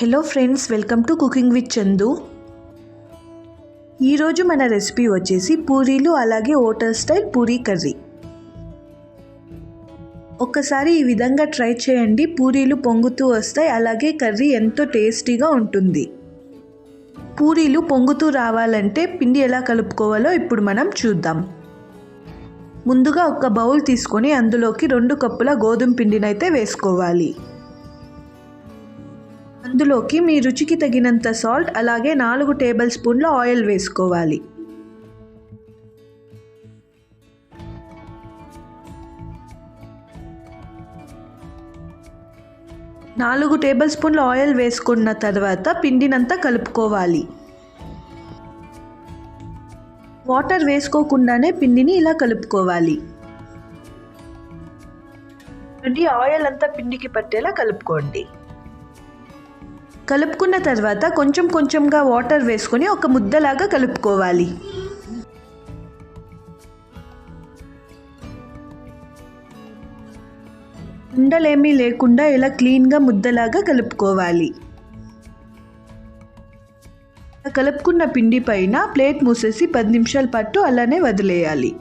Hello friends, welcome to cooking with Chandu. ఈరోజు మన recipe వచ్చేసి పూరీలు అలాగే హోటల్ స్టైల్ పూరీ కర్రీ. ఒక్కసారి ఈ విధంగా ట్రై చేయండి. పూరీలు పొంగుతూ వస్తాయి, అలాగే కర్రీ ఎంతో టేస్టీగా ఉంటుంది. పూరీలు పొంగుతూ రావాలంటే పిండి ఎలా కలుపుకోవాలో ఇప్పుడు మనం చూద్దాం. ముందుగా ఒక బౌల్ తీసుకొని అందులోకి 2 కప్పుల గోధుమ పిండినైతే వేసుకోవాలి. అందులోకి మీ రుచికి తగినంత సాల్ట్ అలాగే 4 టేబుల్ స్పూన్ల ఆయిల్ వేసుకోవాలి. నాలుగు టేబుల్ స్పూన్ల ఆయిల్ వేసుకున్న తర్వాత పిండినంతా కలుపుకోవాలి. వాటర్ వేసుకోకుండానే పిండిని ఇలా కలుపుకోవాలి. ఆయిల్ అంతా పిండికి పట్టేలా కలుపుకోండి. కలుపుకున్న తర్వాత కొంచెం కొంచెంగా వాటర్ వేసుకొని ఒక ముద్దలాగా కలుపుకోవాలి. ఉండలేమీ లేకుండా ఇలా క్లీన్గా ముద్దలాగా కలుపుకోవాలి. కలుపుకున్న పిండి పైన ప్లేట్ మూసేసి 10 నిమిషాల పాటు అలానే వదిలేయాలి.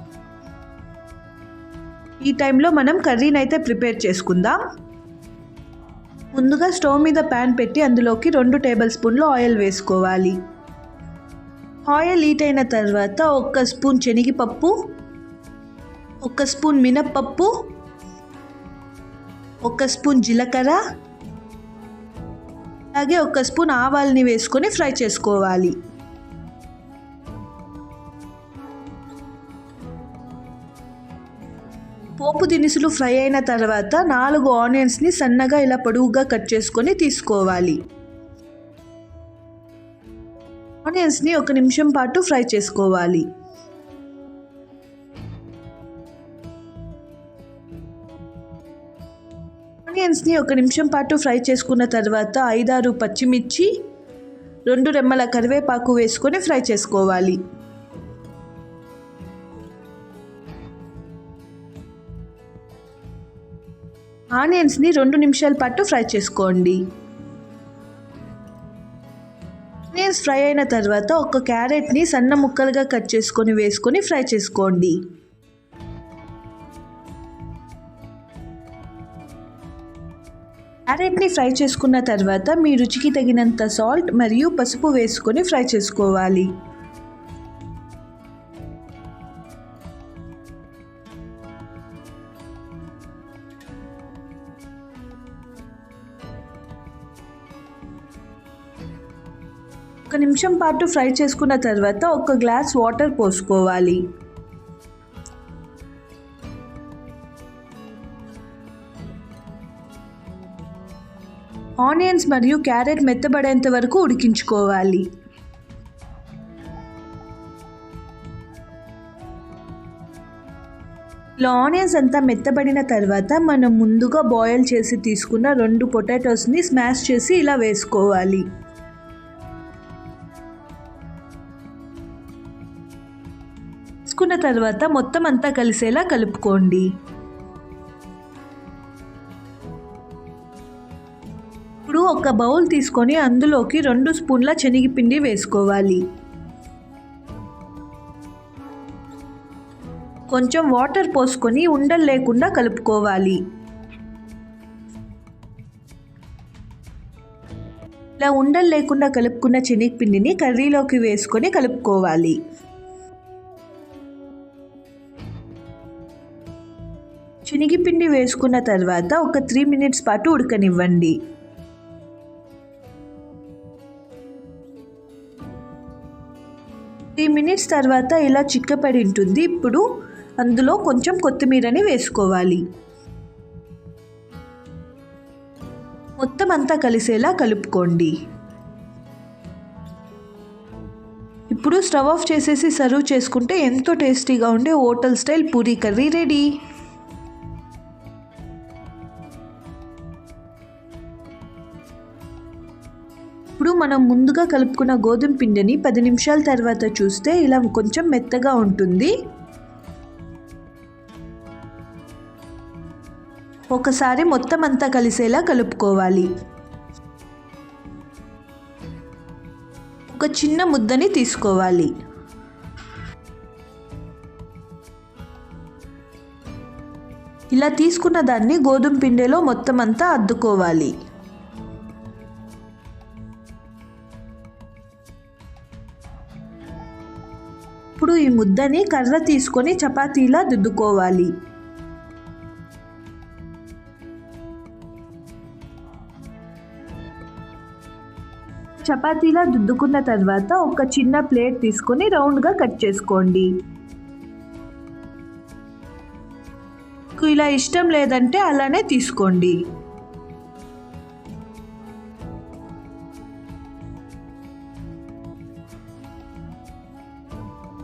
ఈ టైంలో మనం కర్రీని అయితే ప్రిపేర్ చేసుకుందాం. ముందుగా స్టవ్ మీద ప్యాన్ పెట్టి అందులోకి 2 టేబుల్ స్పూన్ల ఆయిల్ వేసుకోవాలి. ఆయిల్ హీట్ అయిన తర్వాత 1 స్పూన్ శనగపప్పు, 1 స్పూన్ మినప్పప్పు, 1 స్పూన్ జీలకర్ర, అలాగే 1 స్పూన్ ఆవాల్ని వేసుకొని ఫ్రై చేసుకోవాలి. పోపు దినుసులు ఫ్రై అయిన తర్వాత 4 ఆనియన్స్ని సన్నగా ఇలా పొడవుగా కట్ చేసుకొని తీసుకోవాలి. ఆనియన్స్ని 1 నిమిషం పాటు ఫ్రై చేసుకోవాలి. ఆనియన్స్ని 1 నిమిషం పాటు ఫ్రై చేసుకున్న తర్వాత 5-6 పచ్చిమిర్చి, 2 రెమ్మల కరివేపాకు వేసుకొని ఫ్రై చేసుకోవాలి. ఆనియన్స్ని 2 నిమిషాల పాటు ఫ్రై చేసుకోండి. ఆనియన్స్ ఫ్రై అయిన తర్వాత 1 క్యారెట్ని సన్న ముక్కలుగా కట్ చేసుకొని వేసుకొని ఫ్రై చేసుకోండి. క్యారెట్ని ఫ్రై చేసుకున్న తర్వాత మీ రుచికి తగినంత సాల్ట్ మరియు పసుపు వేసుకొని ఫ్రై చేసుకోవాలి. ఒక నిమిషం పాటు ఫ్రై చేసుకున్న తర్వాత 1 గ్లాస్ వాటర్ పోసుకోవాలి. ఆనియన్స్ మరియు క్యారెట్ మెత్తబడేంత వరకు ఉడికించుకోవాలి. ఇలా ఆనియన్స్ అంతా మెత్తబడిన తర్వాత మనం ముందుగా బాయిల్ చేసి తీసుకున్న 2 పొటాటోస్ని స్మాష్ చేసి ఇలా వేసుకోవాలి. వేసుకున్న తర్వాత మొత్తం అంతా కలిసేలా కలుపుకోండి. ఇప్పుడు ఒక బౌల్ తీసుకొని అందులోకి 2 స్పూన్ల శనగపిండి వేసుకోవాలి. కొంచెం వాటర్ పోసుకొని ఉండలు లేకుండా కలుపుకోవాలి. ఇలా ఉండలు లేకుండా కలుపుకున్న శనగపిండిని కర్రీలోకి వేసుకొని కలుపుకోవాలి. శనగపిండి వేసుకున్న తర్వాత ఒక 3 మినిట్స్ పాటు ఉడకనివ్వండి. మినిట్స్ తర్వాత ఇలా చిక్కపడి ఉంటుంది. ఇప్పుడు అందులో కొంచెం కొత్తిమీరని వేసుకోవాలి. మొత్తం అంతా కలిసేలా కలుపుకోండి. ఇప్పుడు స్టవ్ ఆఫ్ చేసేసి సర్వ్ చేసుకుంటే ఎంతో టేస్టీగా ఉండే hotel style Puri curry ready. ఇప్పుడు మనం ముందుగా కలుపుకున్న గోధుమ పిండిని 10 నిమిషాల తర్వాత చూస్తే ఇలా కొంచెం మెత్తగా ఉంటుంది. ఒకసారి మొత్తం అంతా కలిసేలా కలుపుకోవాలి. ఒక చిన్న ముద్దని తీసుకోవాలి. ఇలా తీసుకున్న దాన్ని గోధుమ పిండిలో మొత్తం అంతా అద్దుకోవాలి. ఇప్పుడు ఈ ముద్దని కర్ర తీసుకొని చపాతీలా దుద్దుకోవాలి. చపాతీలా దుద్దుకున్న తర్వాత ఒక చిన్న ప్లేట్ తీసుకొని రౌండ్గా కట్ చేసుకోండి. మీకు ఇలా ఇష్టం లేదంటే అలానే తీసుకోండి.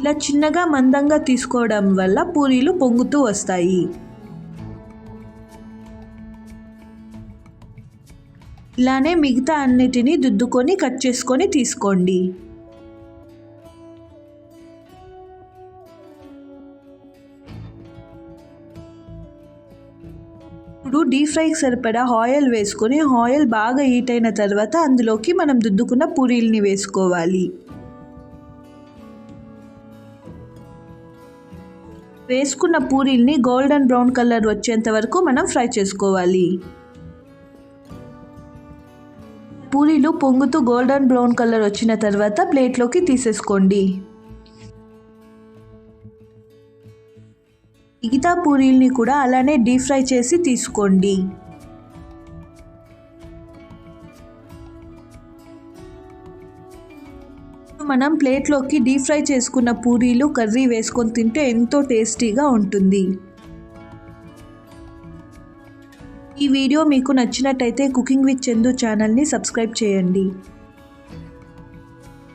ఇలా చిన్నగా మందంగా తీసుకోవడం వల్ల పూరీలు పొంగుతూ వస్తాయి. ఇలానే మిగతా అన్నిటినీ దుద్దుకొని కట్ చేసుకొని తీసుకోండి. ఇప్పుడు డీప్ ఫ్రైకి సరిపడా ఆయిల్ వేసుకొని ఆయిల్ బాగా హీట్ అయిన తర్వాత అందులోకి మనం దుద్దుకున్న పూరీల్ని వేసుకోవాలి. వేసుకున్న పూరీల్ని గోల్డెన్ బ్రౌన్ కలర్ వచ్చేంత వరకు మనం ఫ్రై చేసుకోవాలి. పూరీలు పొంగుతూ గోల్డెన్ బ్రౌన్ కలర్ వచ్చిన తర్వాత ప్లేట్లోకి తీసేసుకోండి. మిగతా పూరీల్ని కూడా అలానే డీప్ ఫ్రై చేసి తీసుకోండి. మనం ప్లేట్లోకి డీప్ ఫ్రై చేసుకున్న పూరీలు కర్రీ వేసుకొని తింటే ఎంతో టేస్టీగా ఉంటుంది. ఈ వీడియో మీకు నచ్చినట్టయితే కుకింగ్ విత్ చందు ఛానల్ని సబ్స్క్రైబ్ చేయండి.